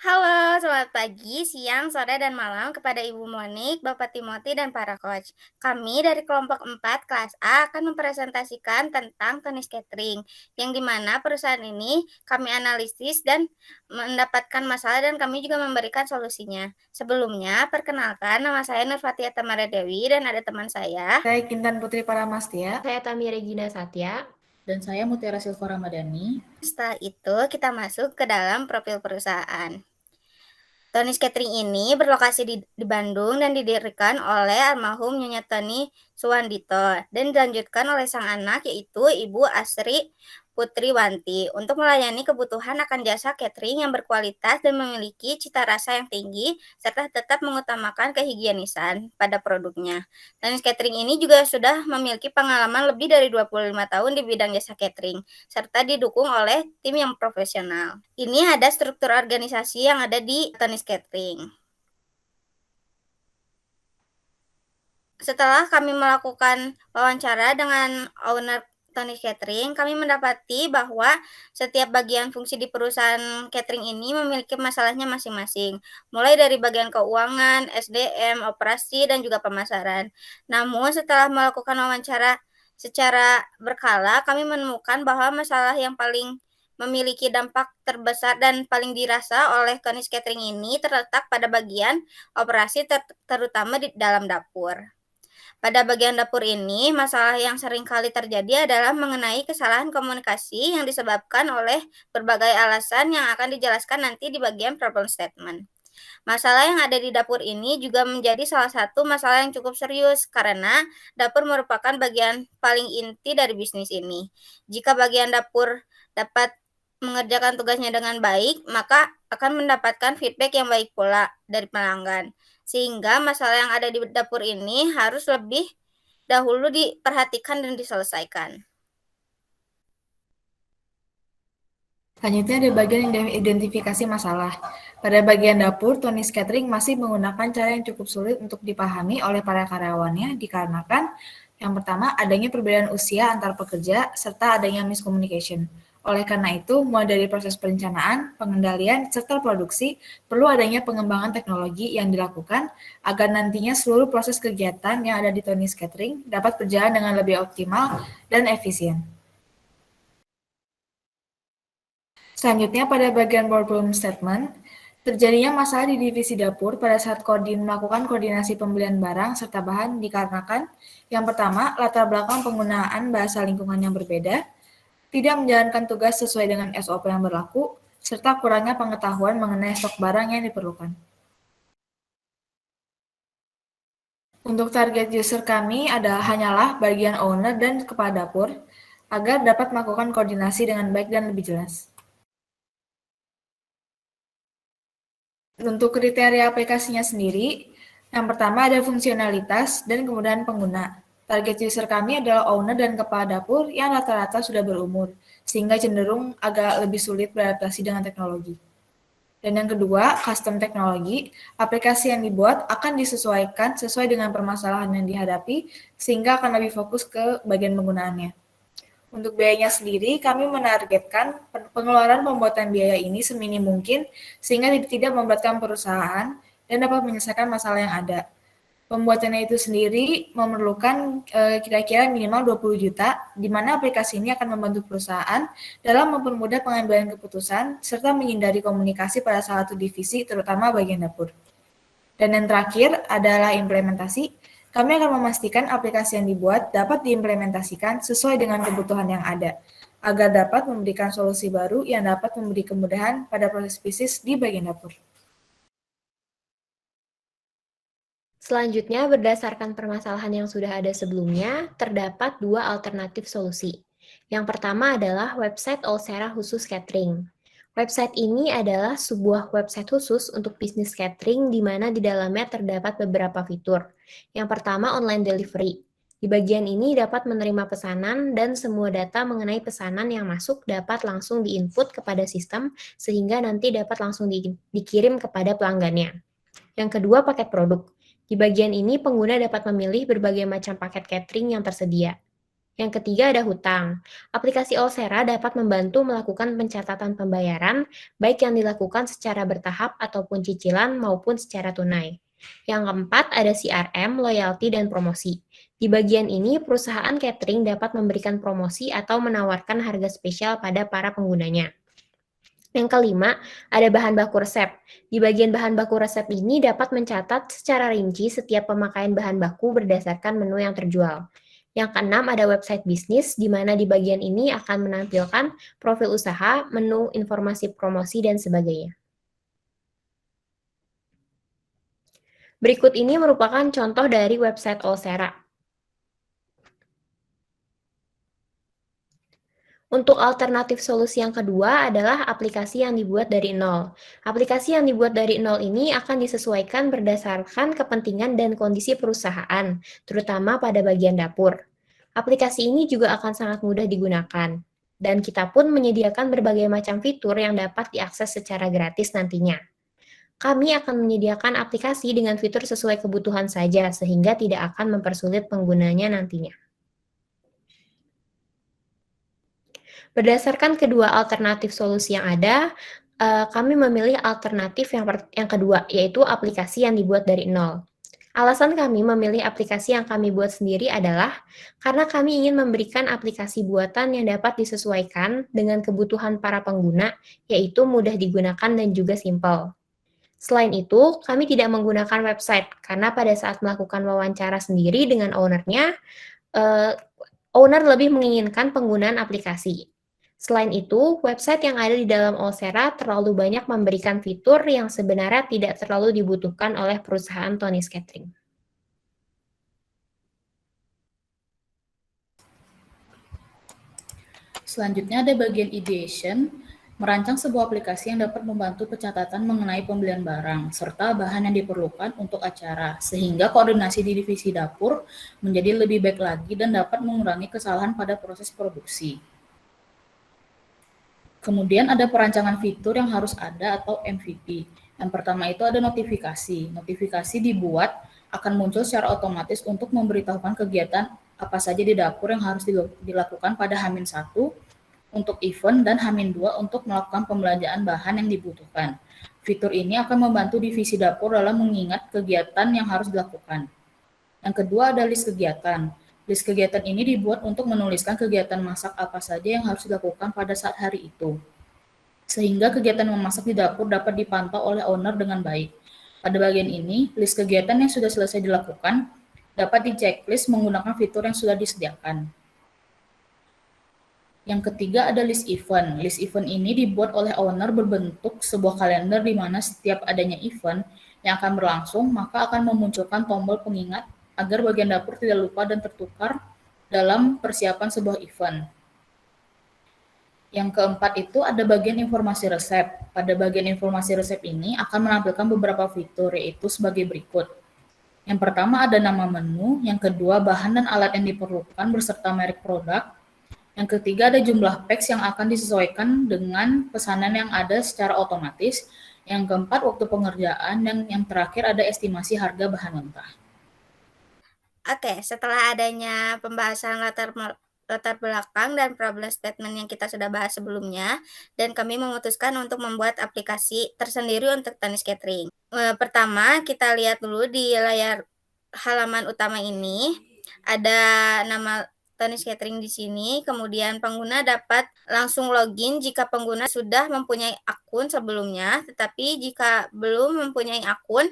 Halo, selamat pagi, siang, sore, dan malam kepada Ibu Monik, Bapak Timothy, dan para coach. Kami dari kelompok 4 kelas A akan mempresentasikan tentang Tonis Catering, yang dimana perusahaan ini kami analisis dan mendapatkan masalah dan kami juga memberikan solusinya. Sebelumnya, perkenalkan nama saya Nurfatia Tamara Dewi dan ada teman saya. Saya Kintan Putri Paramastia. Saya Tami Regina Satya. Dan saya Mutiara Silva Ramadhani. Setelah itu, kita masuk ke dalam profil perusahaan. Tonis Catering ini berlokasi di Bandung dan didirikan oleh almarhum Nyonya Toni Suwandito dan dilanjutkan oleh sang anak yaitu Ibu Asri Putri Wanti untuk melayani kebutuhan akan jasa catering yang berkualitas dan memiliki cita rasa yang tinggi serta tetap mengutamakan kehigienisan pada produknya. Tonis Catering ini juga sudah memiliki pengalaman lebih dari 25 tahun di bidang jasa catering serta didukung oleh tim yang profesional. Ini ada struktur organisasi yang ada di Tonis Catering. Setelah kami melakukan wawancara dengan owner Tonis Catering, kami mendapati bahwa setiap bagian fungsi di perusahaan catering ini memiliki masalahnya masing-masing, mulai dari bagian keuangan, SDM, operasi, dan juga pemasaran. Namun setelah melakukan wawancara secara berkala, kami menemukan bahwa masalah yang paling memiliki dampak terbesar dan paling dirasa oleh Tonis Catering ini terletak pada bagian operasi terutama di dalam dapur. Pada bagian dapur ini, masalah yang sering kali terjadi adalah mengenai kesalahan komunikasi yang disebabkan oleh berbagai alasan yang akan dijelaskan nanti di bagian problem statement. Masalah yang ada di dapur ini juga menjadi salah satu masalah yang cukup serius karena dapur merupakan bagian paling inti dari bisnis ini. Jika bagian dapur dapat mengerjakan tugasnya dengan baik, maka akan mendapatkan feedback yang baik pula dari pelanggan. Sehingga masalah yang ada di dapur ini harus lebih dahulu diperhatikan dan diselesaikan. Selanjutnya ada bagian identifikasi masalah. Pada bagian dapur, Tonis Catering masih menggunakan cara yang cukup sulit untuk dipahami oleh para karyawannya dikarenakan yang pertama adanya perbedaan usia antar pekerja serta adanya miscommunication. Oleh karena itu, mulai dari proses perencanaan, pengendalian, serta produksi, perlu adanya pengembangan teknologi yang dilakukan agar nantinya seluruh proses kegiatan yang ada di Tonis Catering dapat berjalan dengan lebih optimal dan efisien. Selanjutnya pada bagian problem statement, terjadinya masalah di divisi dapur pada saat melakukan koordinasi pembelian barang serta bahan dikarenakan yang pertama, latar belakang penggunaan bahasa lingkungan yang berbeda, tidak menjalankan tugas sesuai dengan SOP yang berlaku, serta kurangnya pengetahuan mengenai stok barang yang diperlukan. Untuk target user kami hanyalah bagian owner dan kepala dapur agar dapat melakukan koordinasi dengan baik dan lebih jelas. Untuk kriteria aplikasinya sendiri, yang pertama ada fungsionalitas dan kemudahan pengguna. Target user kami adalah owner dan kepala dapur yang rata-rata sudah berumur, sehingga cenderung agak lebih sulit beradaptasi dengan teknologi. Dan yang kedua, custom teknologi, aplikasi yang dibuat akan disesuaikan sesuai dengan permasalahan yang dihadapi, sehingga akan lebih fokus ke bagian penggunaannya. Untuk biayanya sendiri, kami menargetkan pengeluaran pembuatan biaya ini seminim mungkin sehingga tidak memberatkan perusahaan dan dapat menyelesaikan masalah yang ada. Pembuatannya itu sendiri memerlukan kira-kira minimal 20 juta, di mana aplikasi ini akan membantu perusahaan dalam mempermudah pengambilan keputusan serta menghindari komunikasi pada salah satu divisi, terutama bagian dapur. Dan yang terakhir adalah implementasi. Kami akan memastikan aplikasi yang dibuat dapat diimplementasikan sesuai dengan kebutuhan yang ada, agar dapat memberikan solusi baru yang dapat memberi kemudahan pada proses bisnis di bagian dapur. Selanjutnya, berdasarkan permasalahan yang sudah ada sebelumnya, terdapat dua alternatif solusi. Yang pertama adalah website Olsera khusus catering. Website ini adalah sebuah website khusus untuk bisnis catering di mana di dalamnya terdapat beberapa fitur. Yang pertama, online delivery. Di bagian ini dapat menerima pesanan dan semua data mengenai pesanan yang masuk dapat langsung diinput kepada sistem sehingga nanti dapat langsung dikirim kepada pelanggannya. Yang kedua, paket produk. Di bagian ini, pengguna dapat memilih berbagai macam paket catering yang tersedia. Yang ketiga ada hutang. Aplikasi Olsera dapat membantu melakukan pencatatan pembayaran, baik yang dilakukan secara bertahap ataupun cicilan maupun secara tunai. Yang keempat ada CRM, loyalty, dan promosi. Di bagian ini, perusahaan catering dapat memberikan promosi atau menawarkan harga spesial pada para penggunanya. Yang kelima, ada bahan baku resep. Di bagian bahan baku resep ini dapat mencatat secara rinci setiap pemakaian bahan baku berdasarkan menu yang terjual. Yang keenam, ada website bisnis, di mana di bagian ini akan menampilkan profil usaha, menu, informasi promosi, dan sebagainya. Berikut ini merupakan contoh dari website Olsera. Untuk alternatif solusi yang kedua adalah aplikasi yang dibuat dari nol. Aplikasi yang dibuat dari nol ini akan disesuaikan berdasarkan kepentingan dan kondisi perusahaan, terutama pada bagian dapur. Aplikasi ini juga akan sangat mudah digunakan, dan kita pun menyediakan berbagai macam fitur yang dapat diakses secara gratis nantinya. Kami akan menyediakan aplikasi dengan fitur sesuai kebutuhan saja, sehingga tidak akan mempersulit penggunanya nantinya. Berdasarkan kedua alternatif solusi yang ada, kami memilih alternatif yang kedua, yaitu aplikasi yang dibuat dari nol. Alasan kami memilih aplikasi yang kami buat sendiri adalah karena kami ingin memberikan aplikasi buatan yang dapat disesuaikan dengan kebutuhan para pengguna, yaitu mudah digunakan dan juga simpel. Selain itu, kami tidak menggunakan website, karena pada saat melakukan wawancara sendiri dengan owner-nya, owner lebih menginginkan penggunaan aplikasi. Selain itu, website yang ada di dalam Olsera terlalu banyak memberikan fitur yang sebenarnya tidak terlalu dibutuhkan oleh perusahaan Tony's Catering. Selanjutnya ada bagian ideation, merancang sebuah aplikasi yang dapat membantu pencatatan mengenai pembelian barang, serta bahan yang diperlukan untuk acara, sehingga koordinasi di divisi dapur menjadi lebih baik lagi dan dapat mengurangi kesalahan pada proses produksi. Kemudian ada perancangan fitur yang harus ada atau MVP. Yang pertama itu ada notifikasi. Notifikasi dibuat akan muncul secara otomatis untuk memberitahukan kegiatan apa saja di dapur yang harus dilakukan pada H-1 untuk event dan H-2 untuk melakukan pembelanjaan bahan yang dibutuhkan. Fitur ini akan membantu divisi dapur dalam mengingat kegiatan yang harus dilakukan. Yang kedua ada list kegiatan. List kegiatan ini dibuat untuk menuliskan kegiatan masak apa saja yang harus dilakukan pada saat hari itu, sehingga kegiatan memasak di dapur dapat dipantau oleh owner dengan baik. Pada bagian ini, list kegiatan yang sudah selesai dilakukan dapat di-checklist menggunakan fitur yang sudah disediakan. Yang ketiga ada list event. List event ini dibuat oleh owner berbentuk sebuah kalender di mana setiap adanya event yang akan berlangsung, maka akan memunculkan tombol pengingat agar bagian dapur tidak lupa dan tertukar dalam persiapan sebuah event. Yang keempat itu ada bagian informasi resep. Pada bagian informasi resep ini akan menampilkan beberapa fitur, yaitu sebagai berikut. Yang pertama ada nama menu, yang kedua bahan dan alat yang diperlukan beserta merek produk, yang ketiga ada jumlah packs yang akan disesuaikan dengan pesanan yang ada secara otomatis, yang keempat waktu pengerjaan, dan yang terakhir ada estimasi harga bahan mentah. Oke, setelah adanya pembahasan latar belakang dan problem statement yang kita sudah bahas sebelumnya, dan kami memutuskan untuk membuat aplikasi tersendiri untuk Tony's Catering. Pertama, kita lihat dulu di layar halaman utama ini, ada nama Tony's Catering di sini, kemudian pengguna dapat langsung login jika pengguna sudah mempunyai akun sebelumnya, tetapi jika belum mempunyai akun,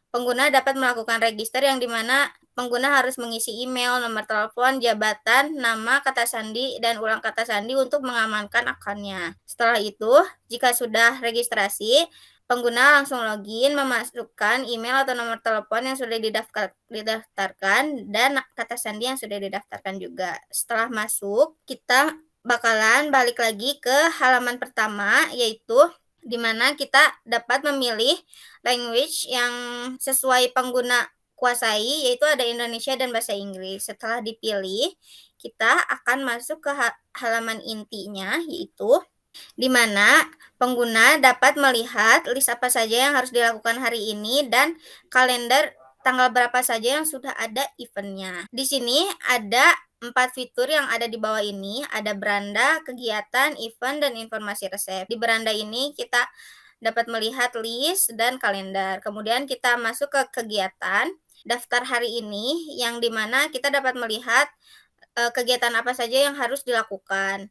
pengguna dapat melakukan register yang dimana pengguna harus mengisi email, nomor telepon, jabatan, nama, kata sandi, dan ulang kata sandi untuk mengamankan akunnya. Setelah itu, jika sudah registrasi, pengguna langsung login, memasukkan email atau nomor telepon yang sudah didaftarkan, dan kata sandi yang sudah didaftarkan juga. Setelah masuk, kita bakalan balik lagi ke halaman pertama, yaitu di mana kita dapat memilih language yang sesuai pengguna kuasai, yaitu ada Indonesia dan bahasa Inggris. Setelah dipilih, kita akan masuk ke halaman intinya, yaitu di mana pengguna dapat melihat list apa saja yang harus dilakukan hari ini dan kalender tanggal berapa saja yang sudah ada eventnya. Di sini ada 4 fitur yang ada di bawah ini, ada beranda, kegiatan, event, dan informasi resep. Di beranda ini kita dapat melihat list dan kalender. Kemudian kita masuk ke kegiatan, daftar hari ini yang dimana kita dapat melihat kegiatan apa saja yang harus dilakukan.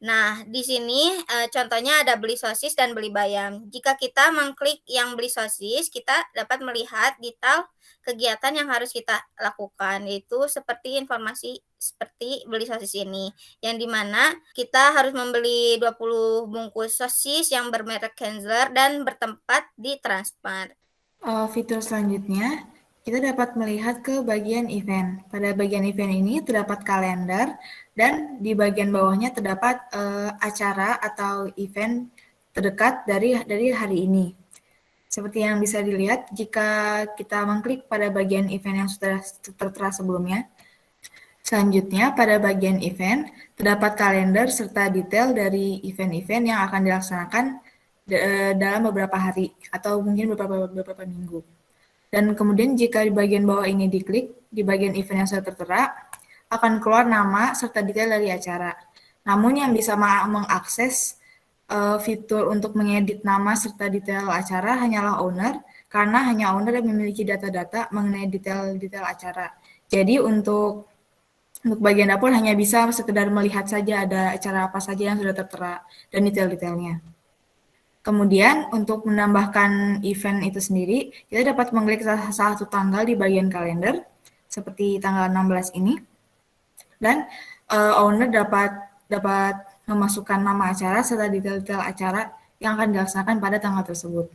Nah, di sini, contohnya ada beli sosis dan beli bayam. Jika kita mengklik yang beli sosis, kita dapat melihat detail kegiatan yang harus kita lakukan, yaitu seperti informasi seperti beli sosis ini, yang dimana kita harus membeli 20 bungkus sosis yang bermerek Kenzler dan bertempat di Transmart. Fitur selanjutnya, kita dapat melihat ke bagian event. Pada bagian event ini terdapat kalender dan di bagian bawahnya terdapat acara atau event terdekat dari hari ini. Seperti yang bisa dilihat jika kita mengklik pada bagian event yang sudah tertera sebelumnya. Selanjutnya, pada bagian event, terdapat kalender serta detail dari event-event yang akan dilaksanakan dalam beberapa hari atau mungkin beberapa minggu. Dan kemudian jika di bagian bawah ini diklik, di bagian event yang sudah tertera, akan keluar nama serta detail dari acara. Namun yang bisa mengakses fitur untuk mengedit nama serta detail acara hanyalah owner, karena hanya owner yang memiliki data-data mengenai detail-detail acara. Jadi untuk bagian dapur hanya bisa sekedar melihat saja ada acara apa saja yang sudah tertera dan detail-detailnya. Kemudian untuk menambahkan event itu sendiri, kita dapat mengklik salah satu tanggal di bagian kalender, seperti tanggal 16 ini, dan owner dapat memasukkan nama acara serta detail-detail acara yang akan dilaksanakan pada tanggal tersebut.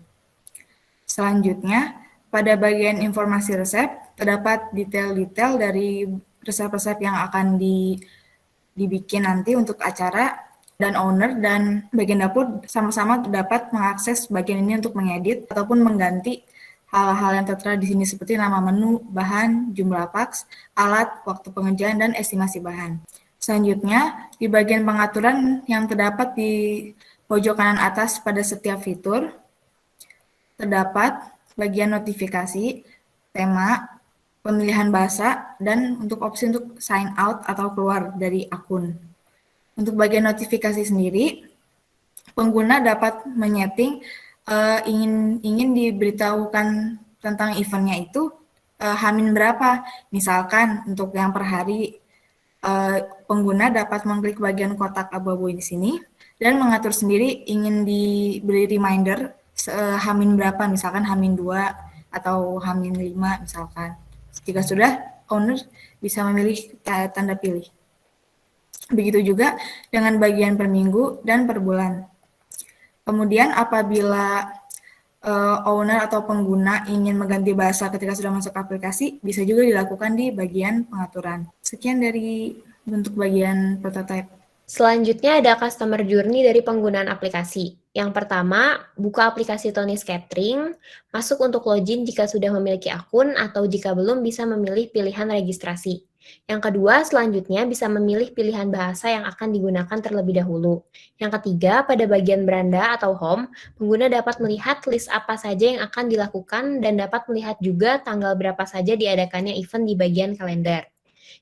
Selanjutnya, pada bagian informasi resep, terdapat detail-detail dari resep-resep yang akan dibikin nanti untuk acara, dan owner dan bagian dapur sama-sama dapat mengakses bagian ini untuk mengedit ataupun mengganti hal-hal yang tertera di sini seperti nama menu, bahan, jumlah paks, alat, waktu pengerjaan, dan estimasi bahan. Selanjutnya, di bagian pengaturan yang terdapat di pojok kanan atas pada setiap fitur, terdapat bagian notifikasi, tema, pemilihan bahasa, dan untuk opsi untuk sign out atau keluar dari akun. Untuk bagian notifikasi sendiri, pengguna dapat menyeting ingin diberitahukan tentang eventnya itu H-min berapa. Misalkan untuk yang per hari, pengguna dapat mengklik bagian kotak abu-abu di sini dan mengatur sendiri ingin diberi reminder H-min berapa, misalkan H-min 2 atau H-min 5 misalkan. Jika sudah, owner bisa memilih tanda pilih. Begitu juga dengan bagian per minggu dan per bulan. Kemudian apabila owner atau pengguna ingin mengganti bahasa ketika sudah masuk aplikasi, bisa juga dilakukan di bagian pengaturan. Sekian dari bentuk bagian prototype. Selanjutnya ada customer journey dari penggunaan aplikasi. Yang pertama, buka aplikasi Tony's Catering, masuk untuk login jika sudah memiliki akun atau jika belum bisa memilih pilihan registrasi. Yang kedua, selanjutnya bisa memilih pilihan bahasa yang akan digunakan terlebih dahulu. Yang ketiga, pada bagian beranda atau home, pengguna dapat melihat list apa saja yang akan dilakukan dan dapat melihat juga tanggal berapa saja diadakannya event di bagian kalender.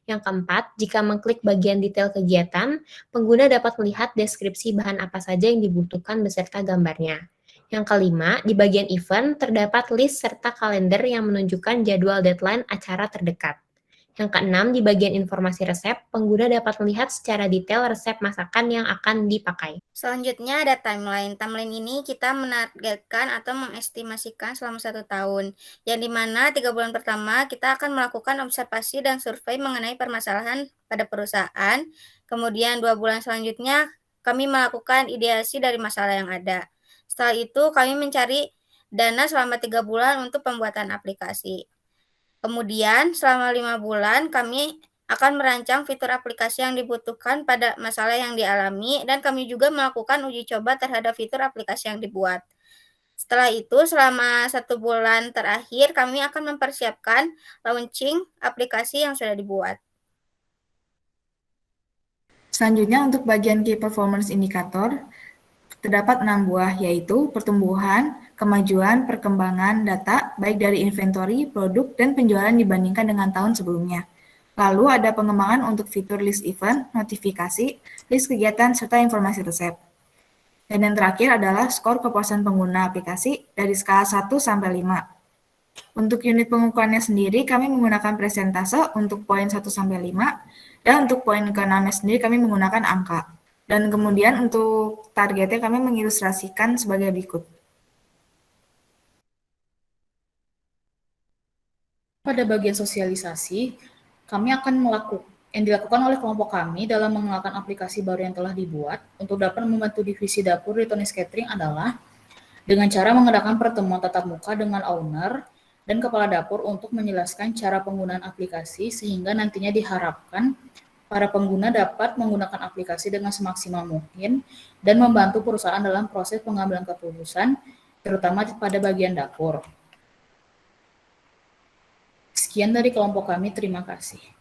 Yang keempat, jika mengklik bagian detail kegiatan, pengguna dapat melihat deskripsi bahan apa saja yang dibutuhkan beserta gambarnya. Yang kelima, di bagian event terdapat list serta kalender yang menunjukkan jadwal deadline acara terdekat. Yang keenam, di bagian informasi resep, pengguna dapat melihat secara detail resep masakan yang akan dipakai. Selanjutnya ada timeline. Timeline ini kita menargetkan atau mengestimasikan selama 1 tahun, yang dimana 3 bulan pertama kita akan melakukan observasi dan survei mengenai permasalahan pada perusahaan. Kemudian 2 bulan selanjutnya kami melakukan ideasi dari masalah yang ada. Setelah itu kami mencari dana selama 3 bulan untuk pembuatan aplikasi. Kemudian selama 5 bulan kami akan merancang fitur aplikasi yang dibutuhkan pada masalah yang dialami dan kami juga melakukan uji coba terhadap fitur aplikasi yang dibuat. Setelah itu selama 1 bulan terakhir kami akan mempersiapkan launching aplikasi yang sudah dibuat. Selanjutnya untuk bagian Key Performance Indicator, terdapat 6 buah, yaitu pertumbuhan, kemajuan, perkembangan data, baik dari inventory, produk, dan penjualan dibandingkan dengan tahun sebelumnya. Lalu ada pengembangan untuk fitur list event, notifikasi, list kegiatan, serta informasi resep. Dan yang terakhir adalah skor kepuasan pengguna aplikasi dari skala 1 sampai 5. Untuk unit pengukurannya sendiri, kami menggunakan presentase untuk poin 1 sampai 5, dan untuk poin ke-6 sendiri kami menggunakan angka. Dan kemudian untuk targetnya kami mengilustrasikan sebagai berikut. Pada bagian sosialisasi, kami akan yang dilakukan oleh kelompok kami dalam mengenalkan aplikasi baru yang telah dibuat untuk dapat membantu divisi dapur di Tonies Catering adalah dengan cara mengadakan pertemuan tatap muka dengan owner dan kepala dapur untuk menjelaskan cara penggunaan aplikasi sehingga nantinya diharapkan para pengguna dapat menggunakan aplikasi dengan semaksimal mungkin dan membantu perusahaan dalam proses pengambilan keputusan, terutama pada bagian dapur. Sekian dari kelompok kami, terima kasih.